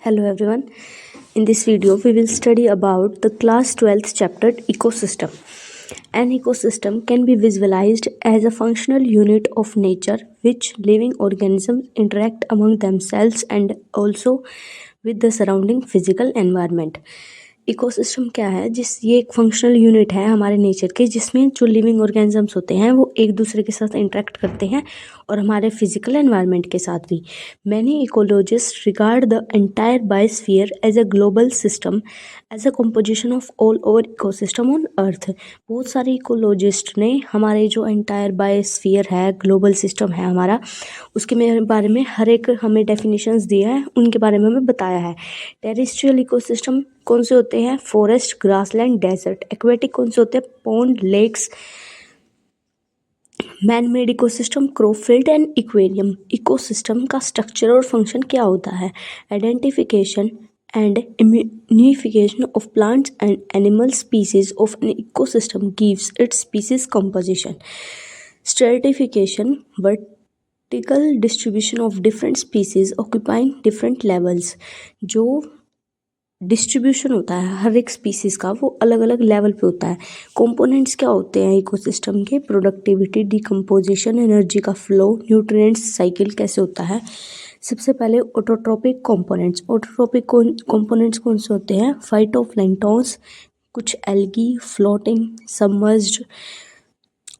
Hello everyone. In this video we will study about the class 12th chapter ecosystem. An ecosystem can be visualized as a functional unit of nature which living organisms interact among themselves and also with the surrounding physical environment. Ecosystem क्या है ये एक functional unit है हमारे nature के जिसमें जो living organisms होते हैं वो एक दूसरे के साथ इंटरेक्ट करते हैं और हमारे फिजिकल एनवायरनमेंट के साथ भी. Many ecologists regard the entire biosphere as a global system as a composition of all over ecosystem on earth. बहुत सारे इकोलॉजिस्ट ने हमारे जो एंटायर बायोस्फीयर है, ग्लोबल सिस्टम है हमारा, उसके बारे में हर एक हमें डेफिनेशंस दिया है, उनके बारे में हमें बताया है. टेरेस्ट्रियल इकोसिस्टम कौन से होते हैं? Forest, grassland, desert. एक्वेटिक कौन से होते हैं? Pond, lakes. Man made ecosystem, crop field and aquarium. Ecosystem का स्ट्रक्चर और फंक्शन क्या होता है? Identification and unification of plants and animal species of an ecosystem gives its species composition. Stratification, vertical distribution of different species occupying different levels. जो distribution होता है हर एक species का वो अलग अलग लेवल पे होता है. कंपोनेंट्स क्या होते हैं इकोसिस्टम के? प्रोडक्टिविटी, डिकम्पोजिशन, एनर्जी का फ्लो, न्यूट्रिएंट्स साइकिल कैसे होता है. सबसे पहले ऑटोट्रोपिक कंपोनेंट्स. ऑटोट्रोपिक कंपोनेंट्स कौन से होते हैं? फाइटोप्लैंक्टन्स, कुछ एल्गी, फ्लोटिंग, सबमर्ज्ड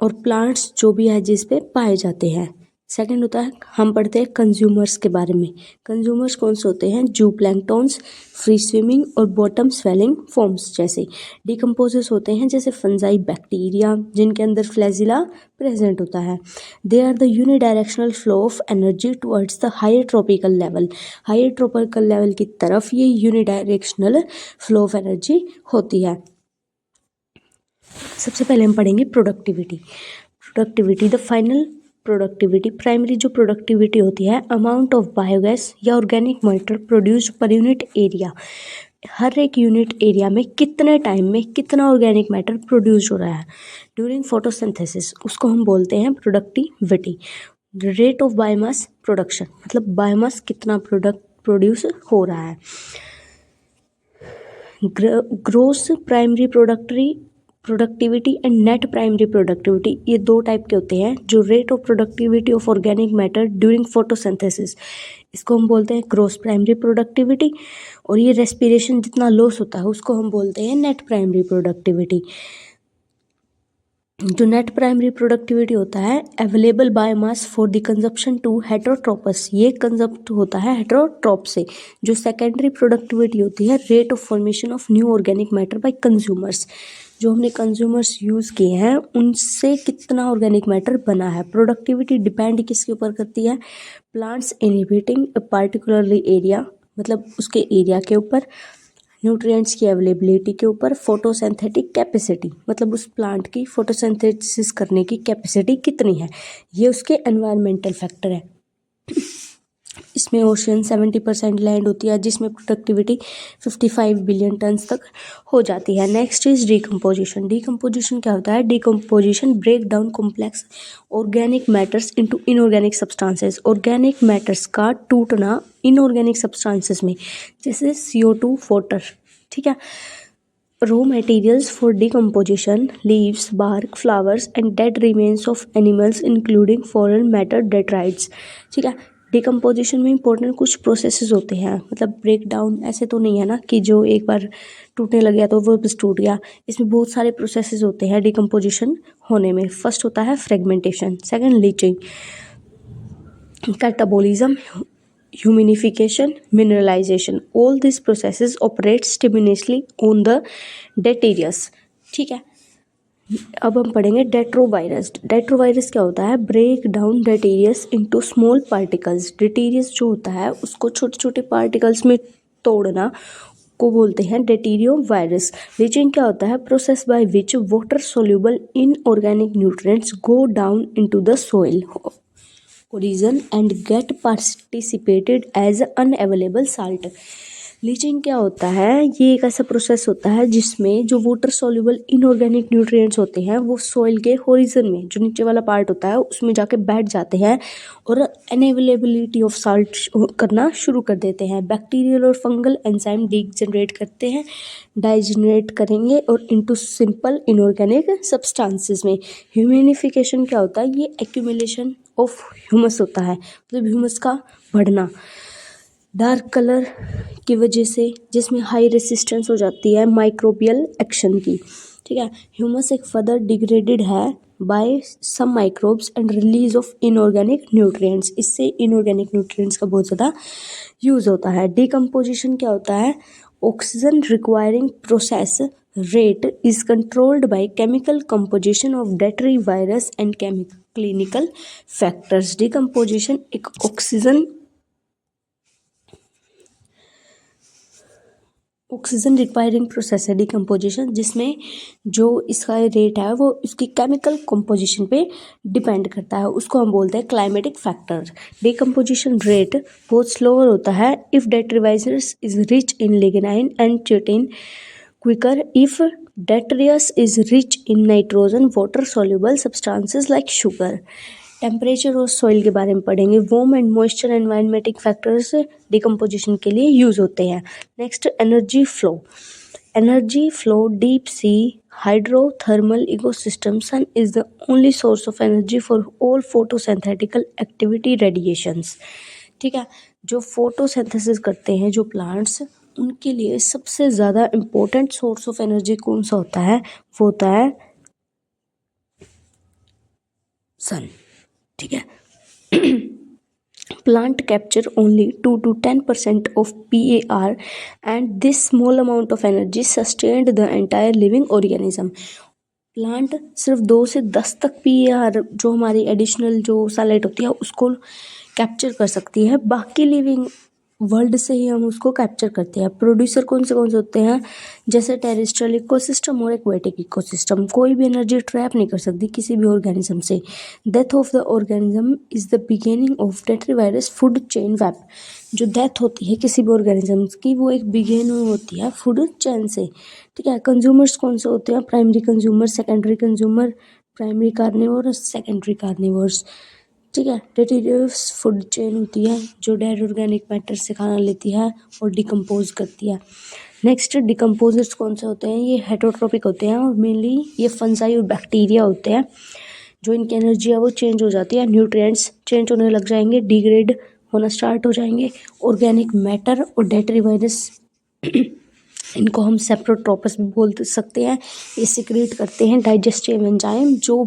और प्लांट्स जो भी है जिस पे पाए जाते हैं. सेकंड होता है, हम पढ़ते हैं कंज्यूमर्स के बारे में. कंज्यूमर्स कौन से होते हैं? जू प्लैंक्टन्स, फ्री स्विमिंग और बॉटम स्वेलिंग फॉर्म्स जैसे. डिकम्पोजर्स होते हैं जैसे फंजाई, बैक्टीरिया जिनके अंदर फ्लैजिला प्रेजेंट होता है. They are the unidirectional flow of energy towards the higher tropical level. Higher tropical level की तरफ ये यूनिडायरेक्शनल फ्लो ऑफ एनर्जी होती है. सबसे पहले हम पढ़ेंगे productivity. Productivity, the final productivity, primary जो प्रोडक्टिविटी होती है, अमाउंट ऑफ बायोगैस या organic matter produced per unit area. हर एक यूनिट एरिया में कितने टाइम में कितना ऑर्गेनिक मैटर प्रोड्यूस हो रहा है ड्यूरिंग फोटोसिंथेसिस, उसको हम बोलते हैं productivity. Rate of biomass production, मतलब बायोमास कितना प्रोड्यूस हो रहा है. Gross primary productivity and net primary productivity, ये दो टाइप के होते हैं. जो rate of productivity of organic matter during photosynthesis, इसको हम बोलते हैं ग्रोस प्राइमरी प्रोडक्टिविटी. और ये रेस्पिरेशन जितना लॉस होता है उसको हम बोलते हैं नेट प्राइमरी प्रोडक्टिविटी. जो नेट प्राइमरी प्रोडक्टिविटी होता है, available biomass for the consumption to heterotrophs, ये कंजप्ट होता है हेटरोट्रोप से. जो सेकेंडरी प्रोडक्टिविटी होती है, rate of formation of new organic matter bye consumers, जो हमने कंज्यूमर्स यूज़ किए हैं उनसे कितना ऑर्गेनिक मैटर बना है. प्रोडक्टिविटी डिपेंड किसके ऊपर करती है? प्लांट्स इनहिबिटिंग अ पार्टिकुलरली एरिया, मतलब उसके एरिया के ऊपर. न्यूट्रिएंट्स की अवेलेबिलिटी के ऊपर. फोटोसिंथेटिक कैपेसिटी, मतलब उस प्लांट की फोटोसिंथेसिस करने की कैपेसिटी कितनी है. ये उसके एनवायरमेंटल फैक्टर है. इसमें ओशन 70% लैंड होती है जिसमें प्रोडक्टिविटी 55 बिलियन टन्स तक हो जाती है. Next is decomposition. डिकम्पोजिशन क्या होता है? Decomposition break down complex organic matters into inorganic substances. Organic matters का टूटना इनऑर्गेनिक सब्सटेंसेस में, जैसे CO2, वाटर. ठीक है. Raw materials for decomposition, leaves, bark, flowers and dead remains of animals including foreign matter detritus. ठीक है. Decomposition में important कुछ प्रोसेसेस होते हैं, मतलब ब्रेक डाउन ऐसे तो नहीं है ना कि जो एक बार टूटने लग गया तो वो बस टूट गया. इसमें बहुत सारे प्रोसेसेस होते हैं डिकम्पोजिशन होने में. फर्स्ट होता है fragmentation, second leaching, catabolism, humidification, mineralization. All these processes operate simultaneously on the detritus. ठीक है. अब हम पढ़ेंगे डेट्रोवायरस. डेट्रोवायरस क्या होता है? Break down detritus into small particles. Detritus जो होता है उसको छोटे छोटे पार्टिकल्स में तोड़ना को बोलते हैं डेटेरियो वायरस. लीचिंग क्या होता है? Process by which water soluble in organic nutrients go down into the soil origin and get participated as unavailable salt. Leaching क्या होता है, ये एक ऐसा प्रोसेस होता है जिसमें जो वाटर सॉल्युबल इनऑर्गेनिक न्यूट्रिएंट्स होते हैं वो सॉइल के होरिजन में जो नीचे वाला पार्ट होता है उसमें जाके बैठ जाते हैं और अनअवेलेबिलिटी ऑफ साल्ट करना शुरू कर देते हैं। बैक्टीरियल और फंगल एंजाइम डीजनरेट करते हैं, डाइजनरेट करेंगे और इनटू सिंपल इनऑर्गेनिक सब्सटेंसेस में। ह्यूमिनिफिकेशन क्या होता है, ये एक्यूमुलेशन ऑफ ह्यूमस होता है, मतलब ह्यूमस का बढ़ना डार्क कलर की वजह से, जिसमें हाई रेसिस्टेंस हो जाती है माइक्रोबियल एक्शन की। ठीक है, ह्यूमस एक फर्दर डिग्रेडेड है by some microbes and release of inorganic nutrients. इससे इनऑर्गेनिक न्यूट्रिएंट्स का बहुत ज़्यादा यूज़ होता है। डिकम्पोजिशन क्या होता है, oxygen requiring process rate is controlled by chemical composition of dietary virus and clinical factors। Decomposition एक ऑक्सीजन रिक्वायरिंग प्रोसेस है डिकम्पोजिशन, जिसमें जो इसका रेट है वो इसकी केमिकल कंपोजिशन पे डिपेंड करता है, उसको हम बोलते हैं क्लाइमेटिक फैक्टर। डिकम्पोजिशन रेट बहुत स्लोअर होता है if detritivores is rich in lignin and chitin, quicker if detritus is rich in nitrogen water soluble substances like sugar। Temperature और सॉइल के बारे में पढ़ेंगे। Warm and moisture environmental factors decomposition के लिए यूज होते हैं। Next, energy flow. Energy flow deep sea hydrothermal ecosystem. Sun is the only source of energy for all photosynthetical activity radiations. ठीक है, जो फोटोसिंथेसिस करते हैं जो प्लांट्स, उनके लिए सबसे ज़्यादा इम्पोर्टेंट सोर्स ऑफ एनर्जी कौन सा होता है, वो होता है सन। ठीक है, plant capture only 2 to 10% of PAR and this small amount of energy sustained the entire living organism। Plant सिर्फ 2 से 10 तक PAR जो हमारी एडिशनल जो सनलाइट होती है उसको कैप्चर कर सकती है, बाकी लिविंग वर्ल्ड से ही हम उसको कैप्चर करते हैं। प्रोड्यूसर कौन से होते हैं, जैसे टेरेस्ट्रियल इकोसिस्टम और एक्वेटिक इकोसिस्टम। कोई भी एनर्जी ट्रैप नहीं कर सकती किसी भी ऑर्गेनिज्म से। Death of the organism is the beginning of detritivores food chain web. जो डेथ होती है किसी भी ऑर्गेनिज्म की वो एक बिगिनिंग होती है फूड चेन से। ठीक है, कंज्यूमर्स कौन से होते हैं, primary consumer, secondary consumer, primary carnivore और सेकेंडरी कार्निवोर्स। ठीक है, डेटिरियस फूड चेन होती है जो डेड ऑर्गेनिक मैटर से खाना लेती है और डिकम्पोज करती है। नेक्स्ट, डिकम्पोजर्स कौन से होते हैं, ये हेटरोट्रोपिक होते हैं और मेनली ये फंजाई और बैक्टीरिया होते हैं। जो इनकी एनर्जी है वो चेंज हो जाती है, न्यूट्रिएंट्स चेंज होने लग जाएंगे, डिग्रेड होना स्टार्ट हो जाएंगे। ऑर्गेनिक मैटर और डेटरी वायरस इनको हम सेप्रोट्रोपस भी बोल सकते हैं। ये सिक्रेट करते हैं डाइजेस्टिव एंजाइम जो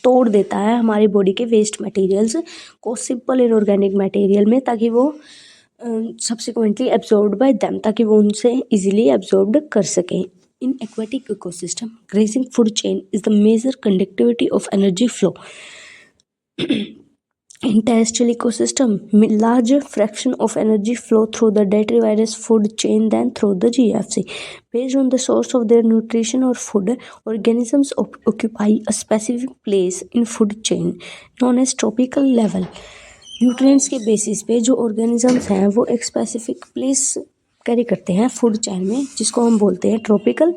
तोड़ देता है हमारी बॉडी के वेस्ट मटेरियल्स को सिंपल इनऑर्गेनिक मटेरियल में, ताकि वो सब्सिक्वेंटली एब्जॉर्ब्ड बाय देम, ताकि वो उनसे इजीली एब्जॉर्ब्ड कर सकें। In aquatic ecosystem grazing food chain is the major conductivity of energy flow. In terrestrial ecosystem, large fraction of energy flow through the detritivorous food chain than through the GFC. Based on the source of their nutrition or food, organisms occupy a specific place in food chain known as tropical level. Nutrients के basis पे जो organisms हैं वो एक specific place carry करते हैं food chain में, जिसको हम बोलते हैं ट्रॉपिकल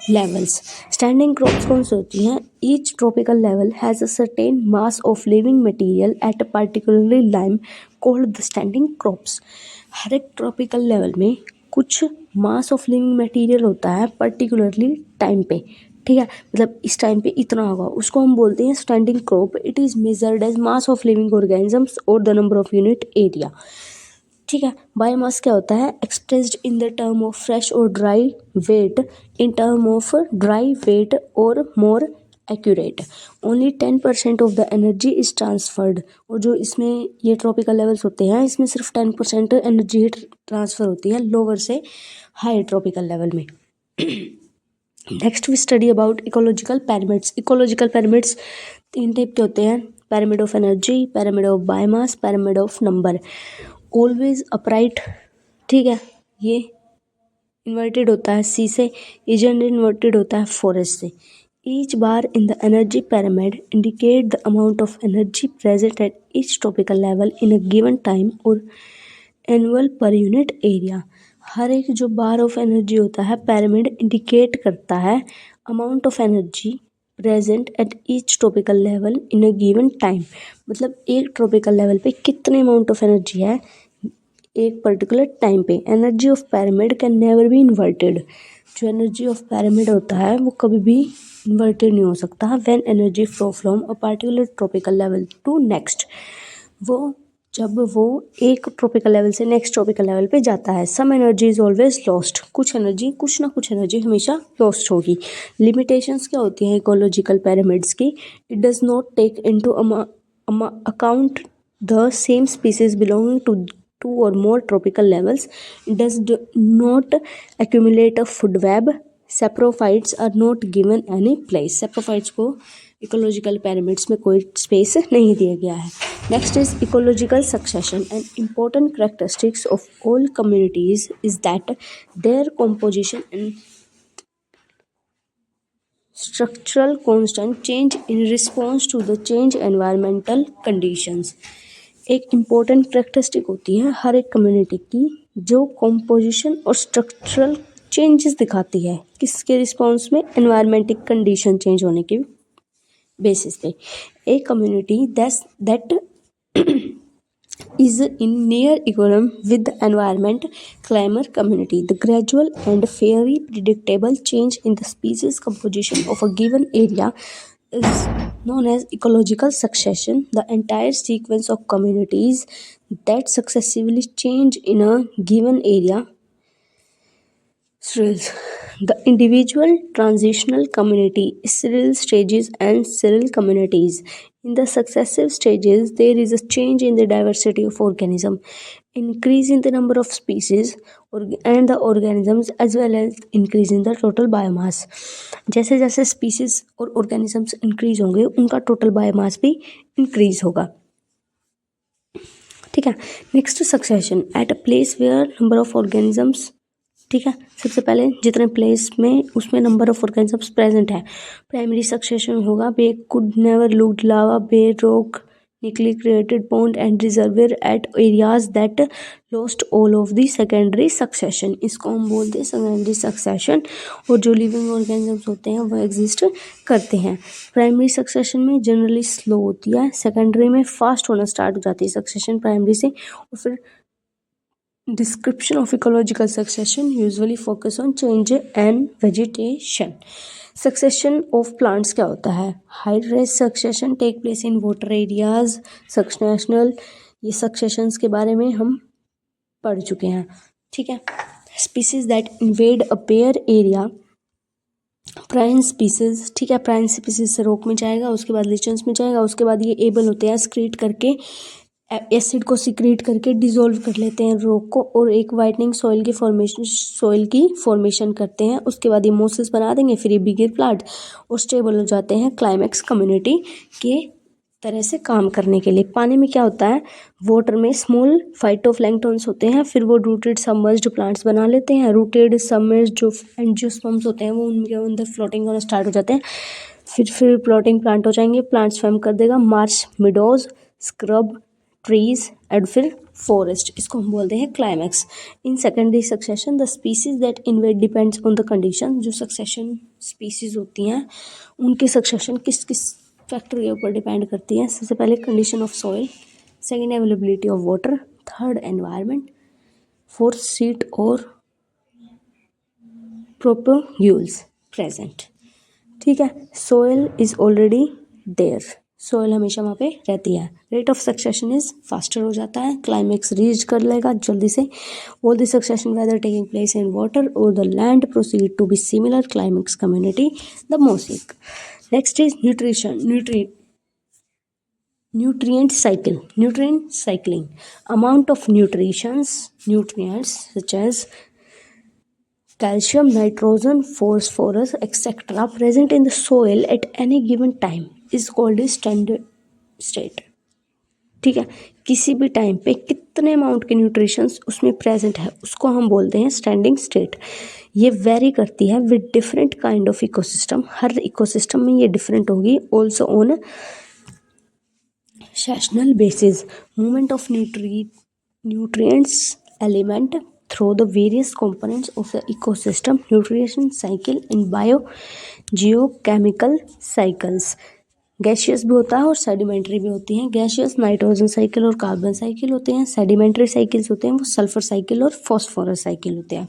लेवल्स। स्टैंडिंग क्रॉप्स कौन सी होती हैं, each tropical level has a certain mass of living material at a particularly time called the standing crops. हर एक ट्रॉपिकल लेवल में कुछ मास ऑफ लिविंग मटेरियल होता है पर्टिकुलरली टाइम पे। ठीक है, मतलब इस टाइम पे इतना होगा, उसको हम बोलते हैं standing crop. It is measured as mass of living organisms और the number of unit area. ठीक है, बायोमास क्या होता है, expressed in the term of fresh और dry weight, in term of dry weight और more accurate. Only 10% of the energy is transferred. और जो इसमें ये ट्रॉपिकल लेवल्स होते हैं इसमें सिर्फ 10% एनर्जी ट्रांसफ़र होती है लोअर से हाई ट्रॉपिकल लेवल में। Next we study about ecological pyramids. Ecological pyramids 3 type के होते हैं, pyramid of energy, pyramid of biomass, pyramid of number. Always upright, ठीक है, ये इन्वर्टेड होता है सी से, इजन इन्वर्टेड होता है फॉरेस्ट से। Each bar in the energy pyramid indicate the amount of energy present at each tropical level in a given time और एनुअल पर यूनिट एरिया। हर एक जो बार ऑफ एनर्जी होता है पिरामिड इंडिकेट करता है amount of energy present at each tropical level in a given time. मतलब एक ट्रॉपिकल लेवल पे कितने अमाउंट ऑफ एनर्जी है एक पर्टिकुलर टाइम पे। Energy of pyramid can never be inverted. जो एनर्जी ऑफ पिरामिड होता है वो कभी भी इन्वर्टेड नहीं हो सकता। When energy flow from a particular tropical level to next, वो जब वो एक ट्रॉपिकल लेवल से नेक्स्ट ट्रॉपिकल लेवल पे जाता है। Some energy is always lost, कुछ ना कुछ एनर्जी हमेशा लॉस्ट होगी। लिमिटेशंस क्या होती हैं इकोलॉजिकल पिरामिड्स की? It does not take into account the same species belonging to two or more tropical levels. It does not accumulate a food web. Saprophytes are not given any place. Saprophytes को ecological pyramids में कोई space नहीं दिया गया है। Next is ecological succession. An important characteristics of all communities is that their composition and structural constant change in response to the change environmental conditions। एक important characteristic होती है हर एक कम्युनिटी की जो कॉम्पोजिशन और स्ट्रक्चरल चेंजेस दिखाती है। किसके रिस्पॉन्स में? एनवायरमेंटिक कंडीशन चेंज होने के बेसिस पे। A community that is in near equilibrium with the environment climber community. The gradual and very predictable change in the species composition of a given area is known as ecological succession. The entire sequence of communities that successively change in a given area Cereals. The individual transitional community, cereal stages and cereal communities. In the successive stages, there is a change in the diversity of organism, increase in the number of species and the organisms as well as increase in the total biomass. जैसे जैसे species और organisms increase होंगे उनका total biomass भी increase होगा। ठीक है। Next succession at a place where number of organisms. ठीक है, सबसे पहले जितने प्लेस में उसमें नंबर ऑफ ऑर्गेनिजम्स प्रेजेंट है। प्राइमरी सक्सेशन होगा bare could never lewd lava bare rock निकली created pond and reservoir at areas that lost all of the secondary succession. इसको हम बोलते हैं सेकेंडरी सक्सेशन। और जो लिविंग ऑर्गेनिजम्स होते हैं वो एग्जिस्ट करते हैं। प्राइमरी सक्सेशन में जनरली स्लो होती है, सेकेंडरी में फास्ट होना स्टार्ट हो जाती है सक्सेशन प्राइमरी से। और फिर description of ecological succession usually focus on change and vegetation। succession of plants क्या होता है? high rate succession take place in water areas। successional ये successions के बारे में हम पढ़ चुके हैं। ठीक है। species that invade a bare area प्राइन स्पीसीज। ठीक है, प्राइन स्पीसीज से रॉक में जाएगा, उसके बाद लिचन्स में जाएगा, उसके बाद ये एबल होते हैं स्क्रीट करके एसिड को सिक्रीट करके डिसॉल्व कर लेते हैं रॉक को और एक वाइटनिंग सॉइल की फॉर्मेशन करते हैं। उसके बाद ये मोसेस बना देंगे, फिर ये बिगर प्लांट और स्टेबल हो जाते हैं क्लाइमैक्स कम्युनिटी के तरह से काम करने के लिए। पानी में क्या होता है? वाटर में स्मॉल फाइटोप्लैंक्टन्स होते हैं, फिर वो रूटेड सबमर्ज्ड प्लांट्स बना लेते हैं। रूटेड सबमर्ज्ड जो एंजियोस्पर्म्स होते हैं वो उनके अंदर फ्लोटिंग होना स्टार्ट हो जाते हैं। फिर फ्लोटिंग प्लांट हो जाएंगे, प्लांट्स फॉर्म कर देगा Marsh, meadows, scrub, trees and फिर फॉरेस्ट। इसको हम बोलते हैं climax. In secondary succession the species that InvIT depends on the condition. जो सक्सेशन स्पीसीज होती हैं उनकी सक्सेशन किस किस फैक्टर के ऊपर डिपेंड करती है? सबसे पहले condition of soil, second availability of water, third environment, fourth seed और प्रोपोग्यूल्स प्रेजेंट। ठीक है। Soil is already there, soil हमेशा वहाँ पे रहती है। Rate of succession is faster हो जाता है, क्लाइमैक्स रीच कर लेगा जल्दी से। All the succession whether taking place in water और the land proceed to be similar climax community the mesic. Next is nutrient cycling। amount of nutrients such as calcium, nitrogen, phosphorus etc present in the soil at any given time is called a standard state। ठीक है, किसी भी time पे कितने amount के nutritions उसमें present है उसको हम बोलते हैं स्टैंडिंग स्टेट। ये वेरी करती है with different kind of ecosystem, her ecosystem में ये डिफरेंट होगी। Also on sessional basis, movement of nutrients element through the various components of the ecosystem, nutrition cycle and geochemical cycles. Gaseous भी होता है और सेडिमेंट्री भी होती हैं। गैशियस नाइट्रोजन साइकिल और कार्बन साइकिल होते हैं। सेडिमेंट्री साइकिल्स होते हैं वो सल्फर साइकिल और फॉस्फोरस साइकिल होते हैं।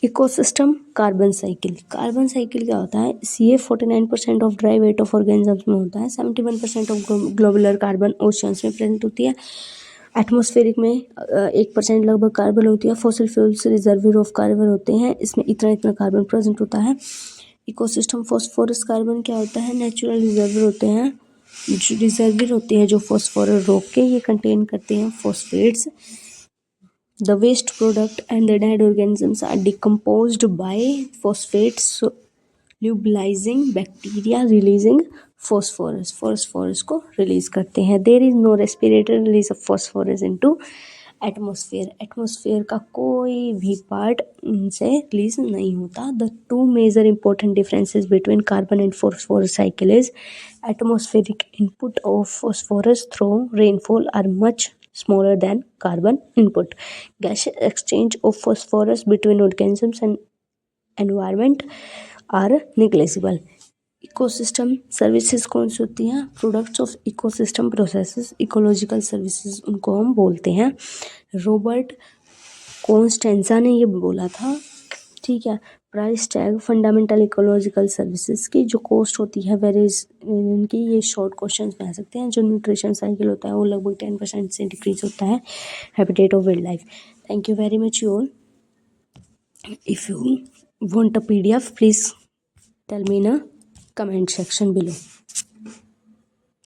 Ecosystem carbon cycle. Carbon cycle क्या होता है? CA 49% of dry weight of organisms में होता है। 71% ऑफ ग्लोबुलर कार्बन ओशियंस में प्रेजेंट होती है। एटमॉस्फेरिक में 1% लगभग कार्बन होती है। Fossil fuels reservoir of carbon होते हैं, इसमें इतना कार्बन प्रेजेंट होता है। इकोसिस्टम फॉस्फोरस कार्बन क्या होता है? नेचुरल रिजर्वियर होते हैं, रिजर्वियर होते हैं जो फॉस्फोरस रोक के ये कंटेन करते हैं phosphates. The waste product and the dead organisms are decomposed by phosphates solubilizing bacteria releasing phosphorus को रिलीज करते हैं। There is no respiratory release of phosphorus into atmosphere का कोई भी पार्ट से रिलीज नहीं होता। The two major important differences between carbon and phosphorus cycle is atmospheric input of phosphorus through rainfall are much smaller than carbon input. Gas exchange of phosphorus between organisms and environment are negligible. Ecosystem services कौन सी होती हैं? Products of ecosystem processes, ecological services उनको हम बोलते हैं। Robert Constanza ने ये बोला था, ठीक है। Price tag fundamental ecological services की जो कॉस्ट होती है वेरीज इनकी, ये शॉर्ट क्वेश्चन में आ सकते हैं। जो न्यूट्रिशन साइकिल होता है वो लगभग 10% से डिक्रीज होता है। Habitat of wild life. Thank you very much you all. If you want a PDF, please tell me in a comment section below.